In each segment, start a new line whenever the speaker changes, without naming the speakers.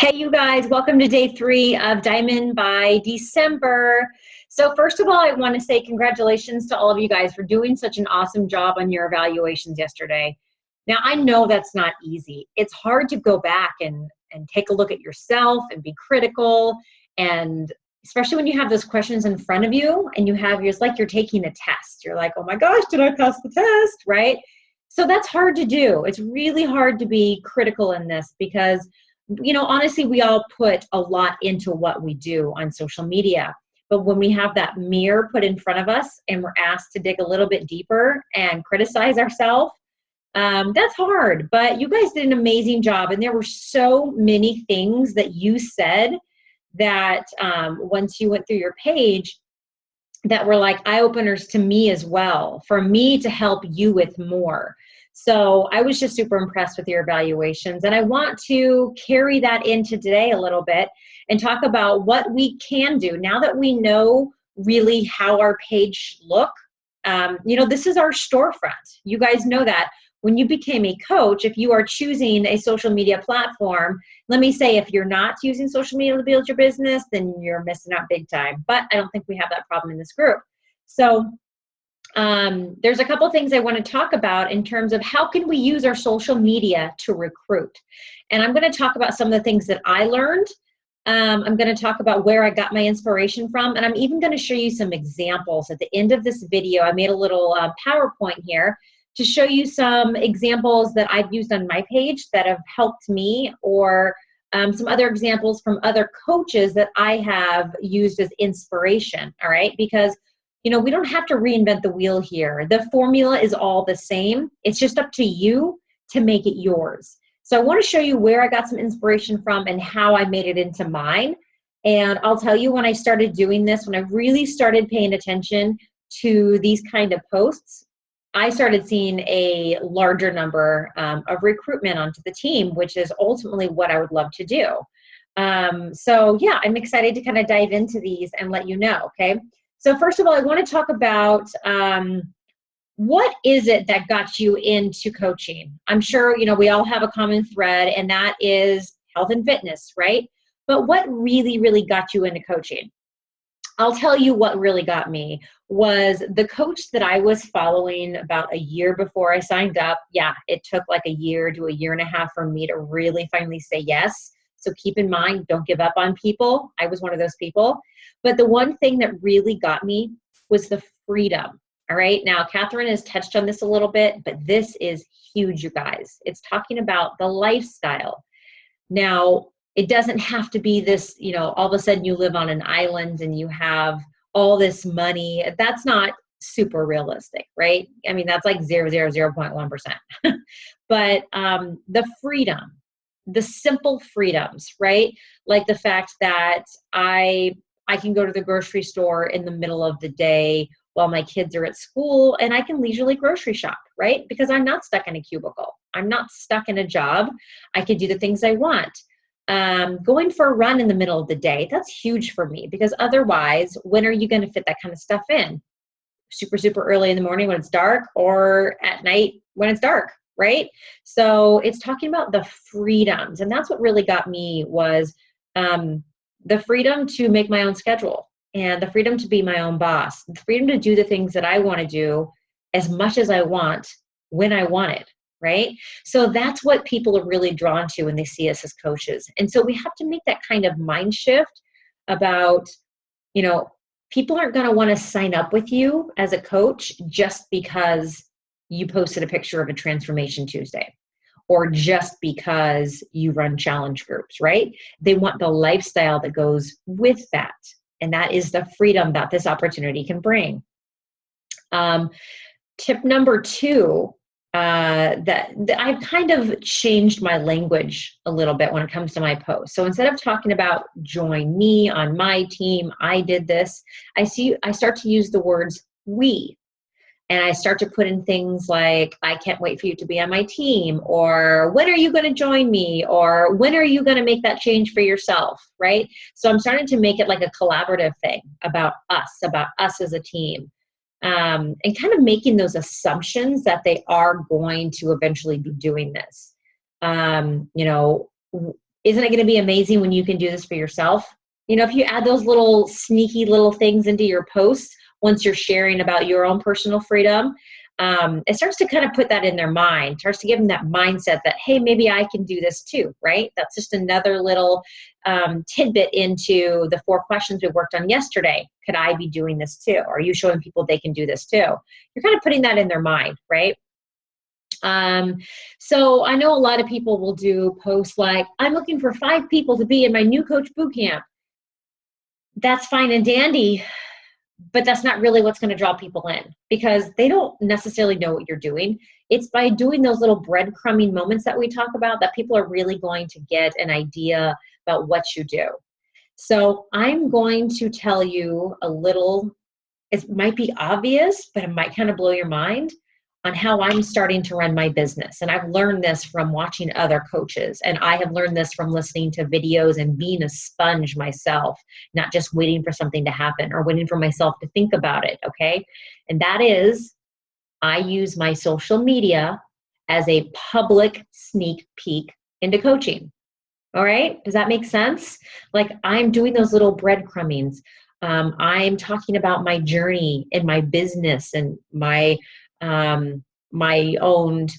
Hey, you guys, welcome to day 3 of Diamond by December. So first of all, I want to say congratulations to all of you guys for doing such an awesome job on your evaluations yesterday. Now, I know that's not easy. It's hard to go back and take a look at yourself and be critical, and especially when you have those questions in front of you and it's like you're taking a test. You're like, oh my gosh, did I pass the test, right? So that's hard to do. It's really hard to be critical in this because honestly, we all put a lot into what we do on social media. But when we have that mirror put in front of us and we're asked to dig a little bit deeper and criticize ourselves, that's hard. But you guys did an amazing job. And there were so many things that you said that once you went through your page that were like eye-openers to me as well, for me to help you with more. So I was just super impressed with your evaluations, and I want to carry that into today a little bit and talk about what we can do now that we know really how our page should look. This is our storefront. You guys know that. When you became a coach, if you are choosing a social media platform, let me say if you're not using social media to build your business, then you're missing out big time. But I don't think we have that problem in this group. So there's a couple things I want to talk about in terms of how can we use our social media to recruit. And I'm going to talk about some of the things that I learned. I'm going to talk about where I got my inspiration from. And I'm even going to show you some examples at the end of this video. I made a little PowerPoint here to show you some examples that I've used on my page that have helped me, or some other examples from other coaches that I have used as inspiration, all right? Because we don't have to reinvent the wheel here. The formula is all the same. It's just up to you to make it yours. So I want to show you where I got some inspiration from and how I made it into mine. And I'll tell you, when I started doing this, when I really started paying attention to these kind of posts, I started seeing a larger number of recruitment onto the team, which is ultimately what I would love to do. So yeah, I'm excited to kind of dive into these and let you know, okay? So first of all, I want to talk about what is it that got you into coaching? I'm sure, we all have a common thread, and that is health and fitness, right? But what really, really got you into coaching? I'll tell you what really got me was the coach that I was following about a year before I signed up. Yeah, it took like a year to a year and a half for me to really finally say yes. So keep in mind, don't give up on people. I was one of those people. But the one thing that really got me was the freedom. All right. Now, Catherine has touched on this a little bit, but this is huge, you guys. It's talking about the lifestyle. Now, it doesn't have to be this, all of a sudden you live on an island and you have all this money. That's not super realistic, right? I mean, that's like 0.1%. But the freedom, the simple freedoms, right? Like the fact that I can go to the grocery store in the middle of the day while my kids are at school, and I can leisurely grocery shop, right? Because I'm not stuck in a cubicle. I'm not stuck in a job. I can do the things I want. Going for a run in the middle of the day, that's huge for me, because otherwise, when are you going to fit that kind of stuff in? Super, super early in the morning when it's dark, or at night when it's dark, right? So it's talking about the freedoms. And that's what really got me was the freedom to make my own schedule, and the freedom to be my own boss, the freedom to do the things that I want to do as much as I want when I want it. Right? So that's what people are really drawn to when they see us as coaches. And so we have to make that kind of mind shift about, people aren't going to want to sign up with you as a coach just because you posted a picture of a Transformation Tuesday, or just because you run challenge groups, right? They want the lifestyle that goes with that. And that is the freedom that this opportunity can bring. Tip number 2, that I've kind of changed my language a little bit when it comes to my posts. So instead of talking about join me on my team, I did this, I start to use the words we. And I start to put in things like, I can't wait for you to be on my team, or when are you going to join me, or when are you going to make that change for yourself, right? So I'm starting to make it like a collaborative thing about us as a team. And kind of making those assumptions that they are going to eventually be doing this. Isn't it going to be amazing when you can do this for yourself? You know, if you add those little sneaky little things into your posts, once you're sharing about your own personal freedom, it starts to kind of put that in their mind, starts to give them that mindset that, hey, maybe I can do this too, right? That's just another little tidbit into the 4 questions we worked on yesterday. Could I be doing this too? Are you showing people they can do this too? You're kind of putting that in their mind, right? So I know a lot of people will do posts like, I'm looking for 5 people to be in my new coach boot camp. That's fine and dandy, but that's not really what's going to draw people in, because they don't necessarily know what you're doing. It's by doing those little breadcrumbing moments that we talk about that people are really going to get an idea about what you do. So I'm going to tell you a little, it might be obvious, but it might kind of blow your mind on how I'm starting to run my business. And I've learned this from watching other coaches, and I have learned this from listening to videos and being a sponge myself, not just waiting for something to happen or waiting for myself to think about it, okay? And that is, I use my social media as a public sneak peek into coaching. All right? Does that make sense? Like, I'm doing those little breadcrumbings. I'm talking about my journey in my business and my own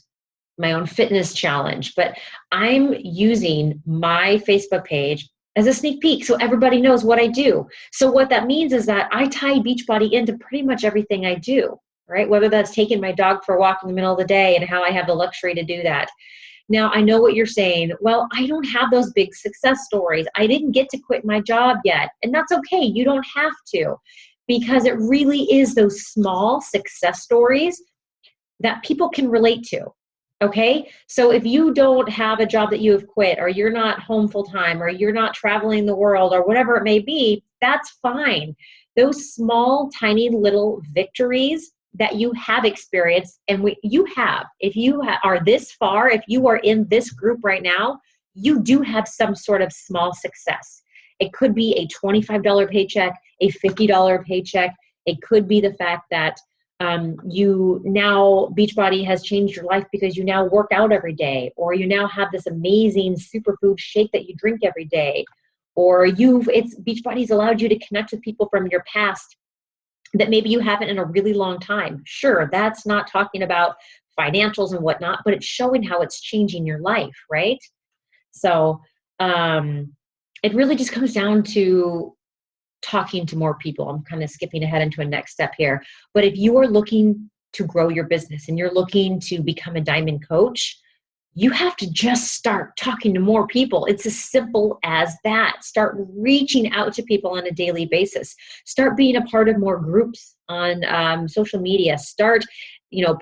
fitness challenge, but I'm using my Facebook page as a sneak peek so everybody knows what I do. So what that means is that I tie Beachbody into pretty much everything I do, right? Whether that's taking my dog for a walk in the middle of the day and how I have the luxury to do that. Now, I know what you're saying. Well, I don't have those big success stories. I didn't get to quit my job yet. And that's okay. You don't have to, because it really is those small success stories that people can relate to. Okay. So if you don't have a job that you have quit, or you're not home full time, or you're not traveling the world, or whatever it may be, that's fine. Those small, tiny little victories that you have experienced, and you have, if you are this far, if you are in this group right now, you do have some sort of small success. It could be a $25 paycheck, a $50 paycheck. It could be the fact that you now, Beachbody has changed your life because you now work out every day, or you now have this amazing superfood shake that you drink every day, or Beachbody's allowed you to connect with people from your past that maybe you haven't in a really long time. Sure, that's not talking about financials and whatnot, but it's showing how it's changing your life, right? So it really just comes down to talking to more people. I'm kind of skipping ahead into a next step here. But if you are looking to grow your business and you're looking to become a diamond coach, you have to just start talking to more people. It's as simple as that. Start reaching out to people on a daily basis. Start being a part of more groups on social media. Start,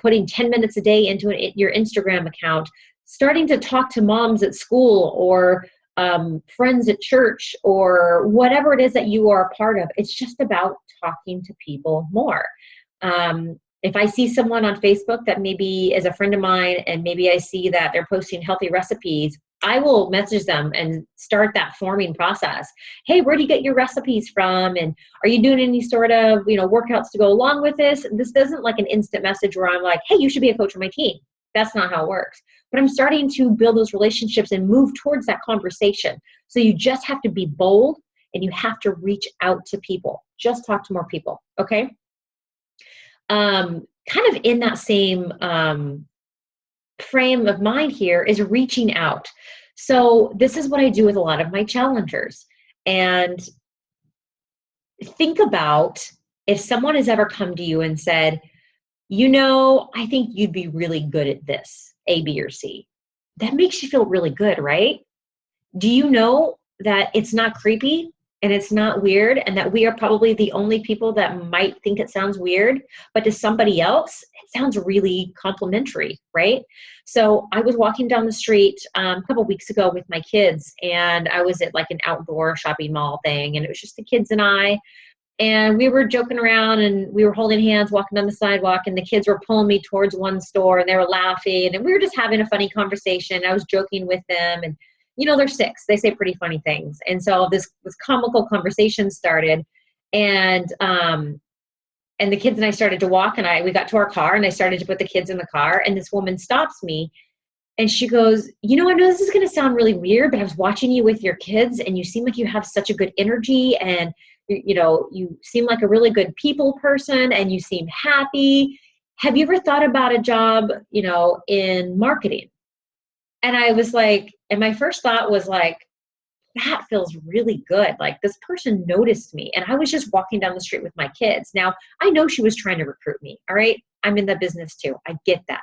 putting 10 minutes a day into your Instagram account. Starting to talk to moms at school, or friends at church, or whatever it is that you are a part of. It's just about talking to people more. If I see someone on Facebook that maybe is a friend of mine, and maybe I see that they're posting healthy recipes, I will message them and start that forming process. Hey, where do you get your recipes from? And are you doing any sort of, workouts to go along with this? This isn't like an instant message where I'm like, hey, you should be a coach on my team. That's not how it works. But I'm starting to build those relationships and move towards that conversation. So you just have to be bold, and you have to reach out to people. Just talk to more people, okay? Kind of in that same frame of mind here is reaching out. So this is what I do with a lot of my challengers. And think about if someone has ever come to you and said, I think you'd be really good at this, A, B, or C. That makes you feel really good, right? Do you know that it's not creepy and it's not weird, and that we are probably the only people that might think it sounds weird, but to somebody else, it sounds really complimentary, right? So I was walking down the street a couple weeks ago with my kids, and I was at like an outdoor shopping mall thing, and it was just the kids and I. And we were joking around, and we were holding hands walking down the sidewalk, and the kids were pulling me towards one store, and they were laughing, and we were just having a funny conversation. I was joking with them, and they're 6. They say pretty funny things. And so this comical conversation started, and the kids and I started to walk, and we got to our car, and I started to put the kids in the car, and this woman stops me, And she goes, you know, I know this is going to sound really weird, but I was watching you with your kids and you seem like you have such a good energy, and you know, you seem like a really good people person and you seem happy. Have you ever thought about a job, you know, in marketing? And I was like, and my first thought was like, that feels really good. Like, this person noticed me and I was just walking down the street with my kids. Now, I know she was trying to recruit me. All right. I'm in the business too. I get that.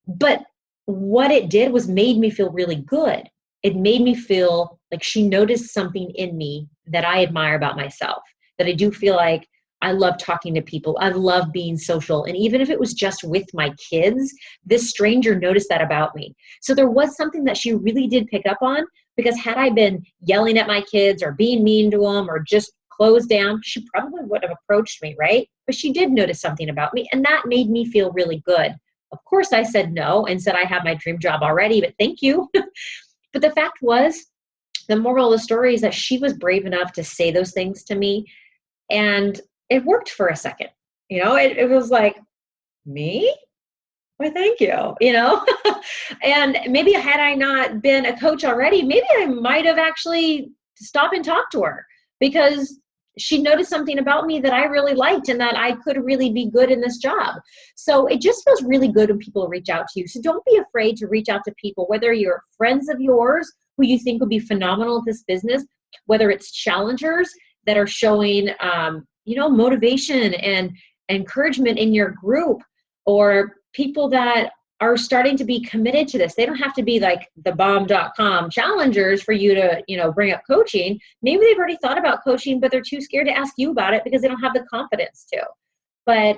But what it did was made me feel really good. It made me feel like she noticed something in me that I admire about myself, that I do feel like I love talking to people. I love being social. And even if it was just with my kids, this stranger noticed that about me. So there was something that she really did pick up on, because had I been yelling at my kids or being mean to them or just closed down, she probably would have approached me, right? But she did notice something about me, and that made me feel really good. Of course, I said no and said I have my dream job already, but thank you. But the fact was, the moral of the story is that she was brave enough to say those things to me, and it worked for a second. You know, it was like, me? Why, thank you, you know? And maybe had I not been a coach already, maybe I might have actually stopped and talked to her, because she noticed something about me that I really liked and that I could really be good in this job. So it just feels really good when people reach out to you. So don't be afraid to reach out to people, whether you're friends of yours who you think would be phenomenal at this business, whether it's challengers that are showing, you know, motivation and encouragement in your group, or people that are starting to be committed to this. They don't have to be like the bomb.com challengers for you to, you know, bring up coaching. Maybe they've already thought about coaching, but they're too scared to ask you about it because they don't have the confidence to. But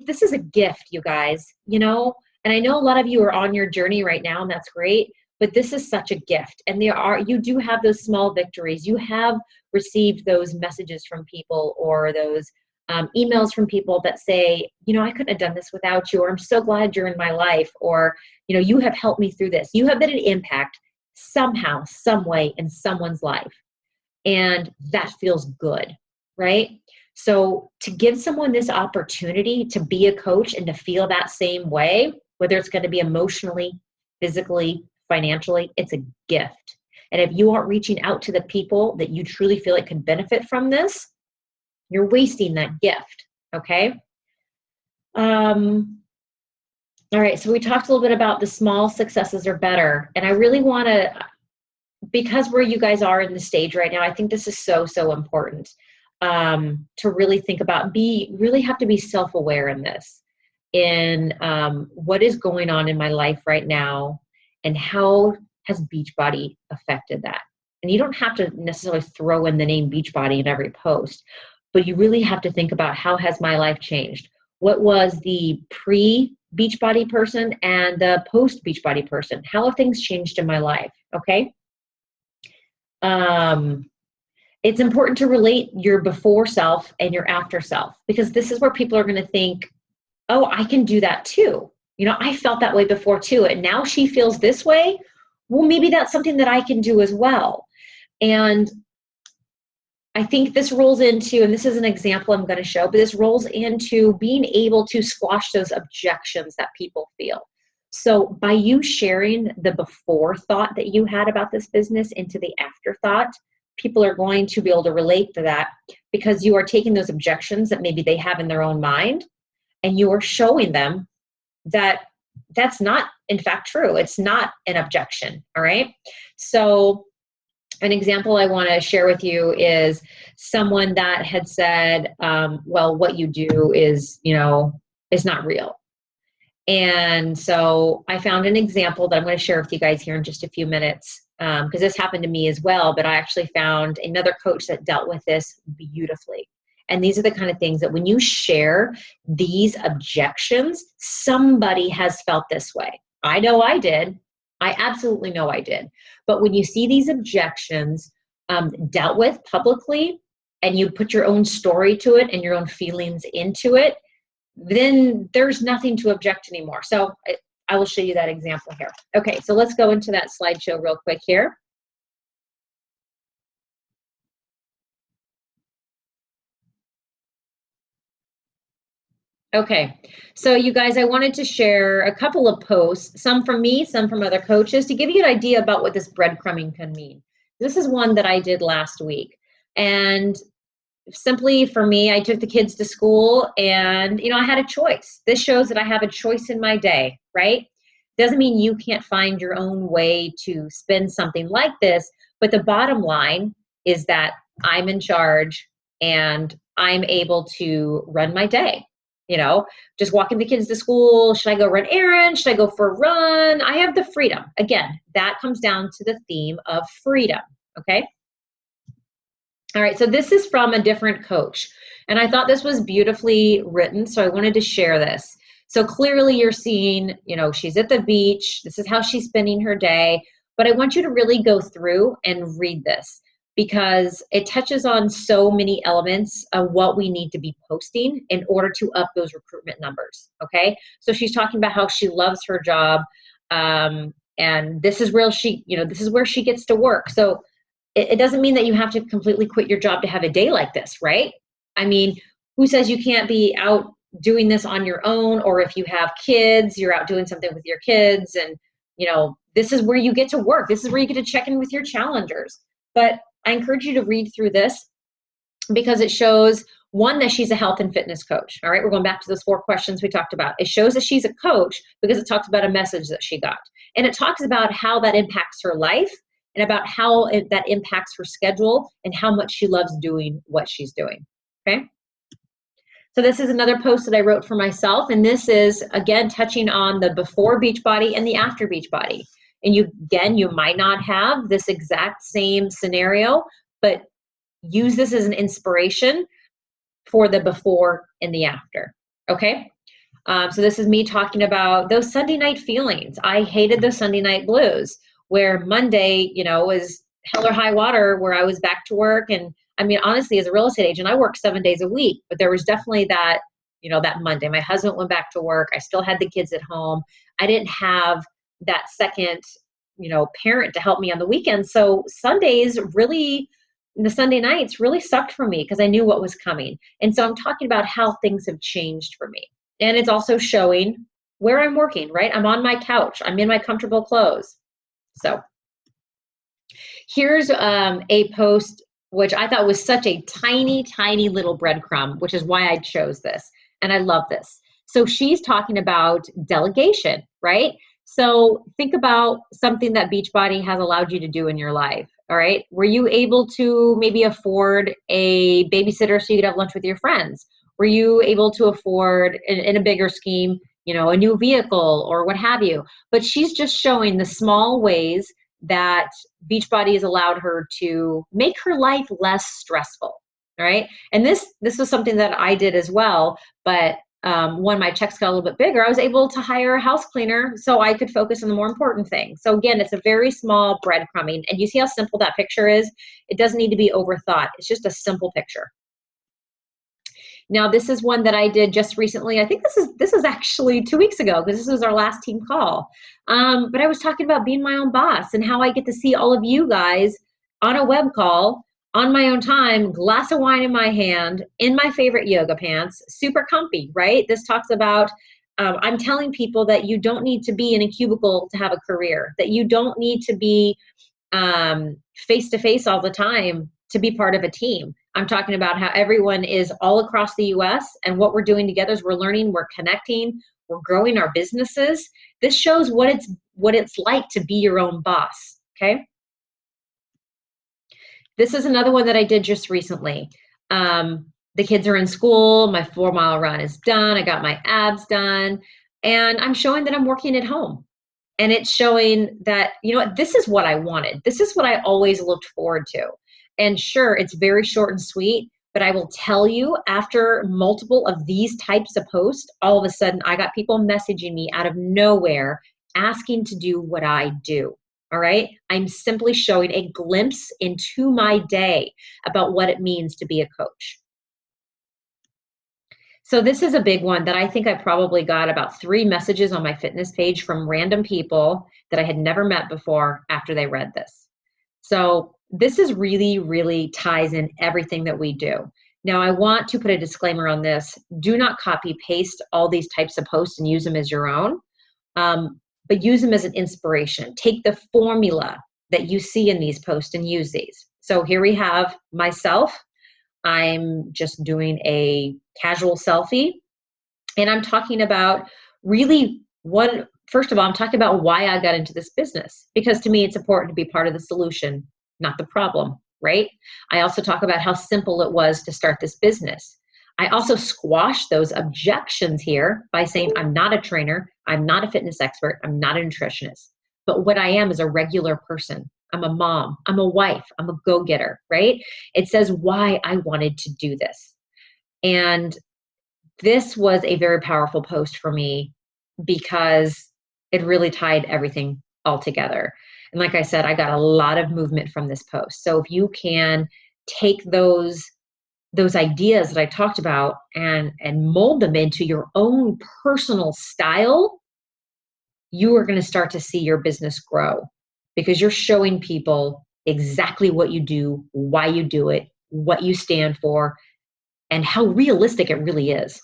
this is a gift, you guys, you know, and I know a lot of you are on your journey right now, and that's great, but this is such a gift. And you do have those small victories. You have received those messages from people, or those emails from people that say, you know, I couldn't have done this without you, or I'm so glad you're in my life, or, you know, you have helped me through this. You have been an impact somehow, some way in someone's life. And that feels good, right? So to give someone this opportunity to be a coach and to feel that same way, whether it's going to be emotionally, physically, financially, it's a gift. And if you aren't reaching out to the people that you truly feel like could benefit from this, you're wasting that gift, okay? All right, so we talked a little bit about the small successes are better. And I really want to, because where you guys are in the stage right now, I think this is so, so important to really think about. Really have to be self-aware in this, in what is going on in my life right now, and how has Beachbody affected that. And you don't have to necessarily throw in the name Beachbody in every post, but you really have to think about, how has my life changed? What was the pre-Beachbody person and the post-Beachbody person? How have things changed in my life? Okay. It's important to relate your before self and your after self, because this is where people are going to think, oh, I can do that too. You know, I felt that way before too, and now she feels this way. Well, maybe that's something that I can do as well. And I think this rolls into, and this is an example I'm going to show, but this rolls into being able to squash those objections that people feel. So by you sharing the before thought that you had about this business into the afterthought, people are going to be able to relate to that, because you are taking those objections that maybe they have in their own mind, and you are showing them that that's not, in fact, true. It's not an objection. All right. So an example I want to share with you is someone that had said, well, what you do is, you know, is not real. And so I found an example that I'm going to share with you guys here in just a few minutes, because this happened to me as well, but I actually found another coach that dealt with this beautifully. And these are the kind of things that when you share these objections, somebody has felt this way. I know I did. I absolutely know I did. But when you see these objections dealt with publicly, and you put your own story to it and your own feelings into it, then there's nothing to object anymore. So I will show you that example here. Okay, so let's go into that slideshow real quick here. Okay, so you guys, I wanted to share a couple of posts, some from me, some from other coaches, to give you an idea about what this breadcrumbing can mean. This is one that I did last week. And simply for me, I took the kids to school and, I had a choice. This shows that I have a choice in my day, right? Doesn't mean you can't find your own way to spend something like this, but the bottom line is that I'm in charge and I'm able to run my day. Just walking the kids to school. Should I go run errands? Should I go for a run? I have the freedom. Again, that comes down to the theme of freedom. Okay. All right, so this is from a different coach, and I thought this was beautifully written, so I wanted to share this. So clearly you're seeing, she's at the beach. This is how she's spending her day, but I want you to really go through and read this because it touches on so many elements of what we need to be posting in order to up those recruitment numbers, okay? So she's talking about how she loves her job, and this is where this is where she gets to work. So it doesn't mean that you have to completely quit your job to have a day like this, right? I mean, who says you can't be out doing this on your own? Or if you have kids, you're out doing something with your kids, and this is where you get to work. This is where you get to check in with your challengers. But I encourage you to read through this because it shows, one, that she's a health and fitness coach. All right, we're going back to those 4 questions we talked about. It shows that she's a coach because it talks about a message that she got. And it talks about how that impacts her life and about how that impacts her schedule and how much she loves doing what she's doing, okay? So this is another post that I wrote for myself, and this is, again, touching on the before Beachbody and the after Beachbody. And you might not have this exact same scenario, but use this as an inspiration for the before and the after, okay? So this is me talking about those Sunday night feelings. I hated those Sunday night blues where Monday, was hell or high water where I was back to work. And I mean, honestly, as a real estate agent, I work 7 days a week, but there was definitely that, that Monday. My husband went back to work. I still had the kids at home. I didn't have that second, parent to help me on the weekends. So Sundays really, the Sunday nights really sucked for me because I knew what was coming. And so I'm talking about how things have changed for me. And it's also showing where I'm working, right? I'm on my couch. I'm in my comfortable clothes. So here's a post which I thought was such a tiny, tiny little breadcrumb, which is why I chose this. And I love this. So she's talking about delegation, right? So think about something that Beachbody has allowed you to do in your life, all right? Were you able to maybe afford a babysitter so you could have lunch with your friends? Were you able to afford, in a bigger scheme, a new vehicle or what have you? But she's just showing the small ways that Beachbody has allowed her to make her life less stressful, all right? And this was something that I did as well, but when my checks got a little bit bigger, I was able to hire a house cleaner so I could focus on the more important things. So again, it's a very small breadcrumbing, and you see how simple that picture is? It doesn't need to be overthought. It's just a simple picture. Now, this is one that I did just recently. I think this is actually 2 weeks ago because this was our last team call. But I was talking about being my own boss and how I get to see all of you guys on a web call on my own time, glass of wine in my hand, in my favorite yoga pants, super comfy, right? This talks about, I'm telling people that you don't need to be in a cubicle to have a career, that you don't need to be face-to-face all the time to be part of a team. I'm talking about how everyone is all across the US, and what we're doing together is we're learning, we're connecting, we're growing our businesses. This shows what it's like to be your own boss, okay? This is another one that I did just recently. The kids are in school, my 4-mile run is done, I got my abs done, and I'm showing that I'm working at home. And it's showing that, this is what I wanted. This is what I always looked forward to. And sure, it's very short and sweet, but I will tell you, after multiple of these types of posts, all of a sudden I got people messaging me out of nowhere asking to do what I do. All right. I'm simply showing a glimpse into my day about what it means to be a coach. So this is a big one that I think I probably got about 3 messages on my fitness page from random people that I had never met before after they read this. So this is really, really ties in everything that we do. Now, I want to put a disclaimer on this. Do not copy paste all these types of posts and use them as your own, but use them as an inspiration. Take the formula that you see in these posts and use these. So here we have myself. I'm just doing a casual selfie, and I'm talking about really first of all, I'm talking about why I got into this business, because to me, it's important to be part of the solution, not the problem, right? I also talk about how simple it was to start this business. I also squash those objections here by saying I'm not a trainer, I'm not a fitness expert, I'm not a nutritionist, but what I am is a regular person. I'm a mom, I'm a wife, I'm a go-getter, right? It says why I wanted to do this. And this was a very powerful post for me because it really tied everything all together. And like I said, I got a lot of movement from this post. So if you can take those ideas that I talked about and mold them into your own personal style, you are going to start to see your business grow, because you're showing people exactly what you do, why you do it, what you stand for, and how realistic it really is.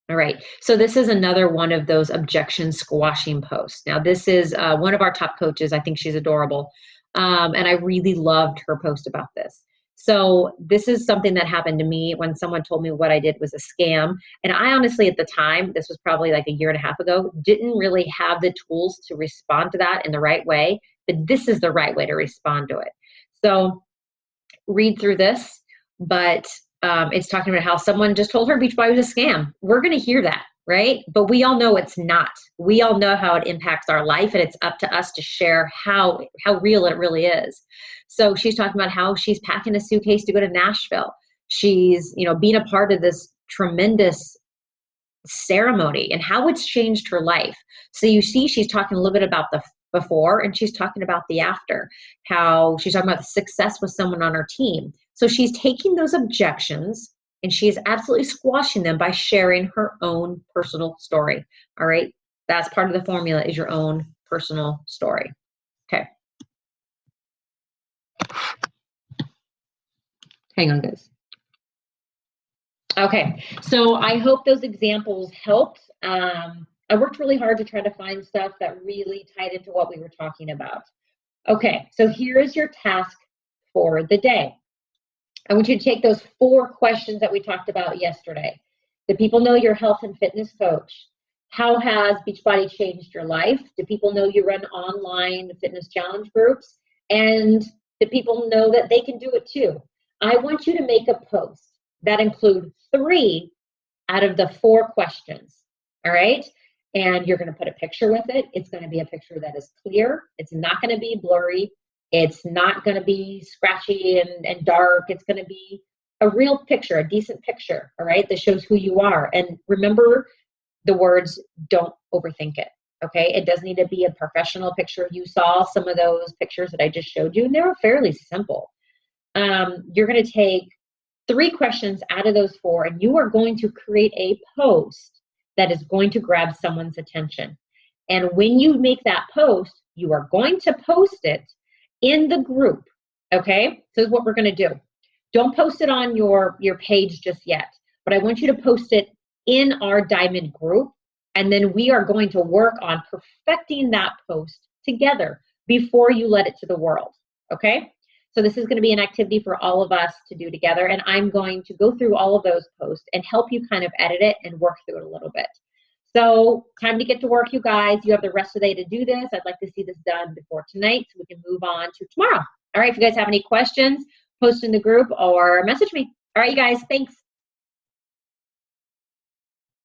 All right, so this is another one of those objection squashing posts. Now, this is one of our top coaches. I think she's adorable. And I really loved her post about this. So this is something that happened to me when someone told me what I did was a scam. And I honestly, at the time, this was probably like a year and a half ago, didn't really have the tools to respond to that in the right way. But this is the right way to respond to it. So read through this, but it's talking about how someone just told her Beachbody was a scam. We're going to hear that, right? But we all know it's not. We all know how it impacts our life, and it's up to us to share how real it really is. So she's talking about how she's packing a suitcase to go to Nashville. She's, being a part of this tremendous ceremony and how it's changed her life. So you see, she's talking a little bit about the before, and she's talking about the after, how she's talking about the success with someone on her team. So she's taking those objections and she is absolutely squashing them by sharing her own personal story. All right. That's part of the formula, is your own personal story. Okay. Hang on, guys. Okay. So I hope those examples helped. I worked really hard to try to find stuff that really tied into what we were talking about. Okay, so here is your task for the day. I want you to take those 4 questions that we talked about yesterday. Do people know you're health and fitness coach? How has Beachbody changed your life? Do people know you run online fitness challenge groups? And do people know that they can do it too? I want you to make a post that includes 3 out of the 4 questions, all right? And you're going to put a picture with it. It's going to be a picture that is clear. It's not going to be blurry. It's not going to be scratchy and dark. It's going to be a real picture, a decent picture, all right, that shows who you are. And remember the words, don't overthink it, okay? It does need to be a professional picture. You saw some of those pictures that I just showed you, and they were fairly simple. You're going to take 3 questions out of those 4, and you are going to create a post that is going to grab someone's attention. And when you make that post, you are going to post it in the group, okay? So this is what we're going to do. Don't post it on your page just yet, but I want you to post it in our Diamond group, and then we are going to work on perfecting that post together before you let it to the world, okay? So this is going to be an activity for all of us to do together, and I'm going to go through all of those posts and help you kind of edit it and work through it a little bit. So time to get to work, you guys. You have the rest of the day to do this. I'd like to see this done before tonight so we can move on to tomorrow. All right, if you guys have any questions, post in the group or message me. All right, you guys, thanks.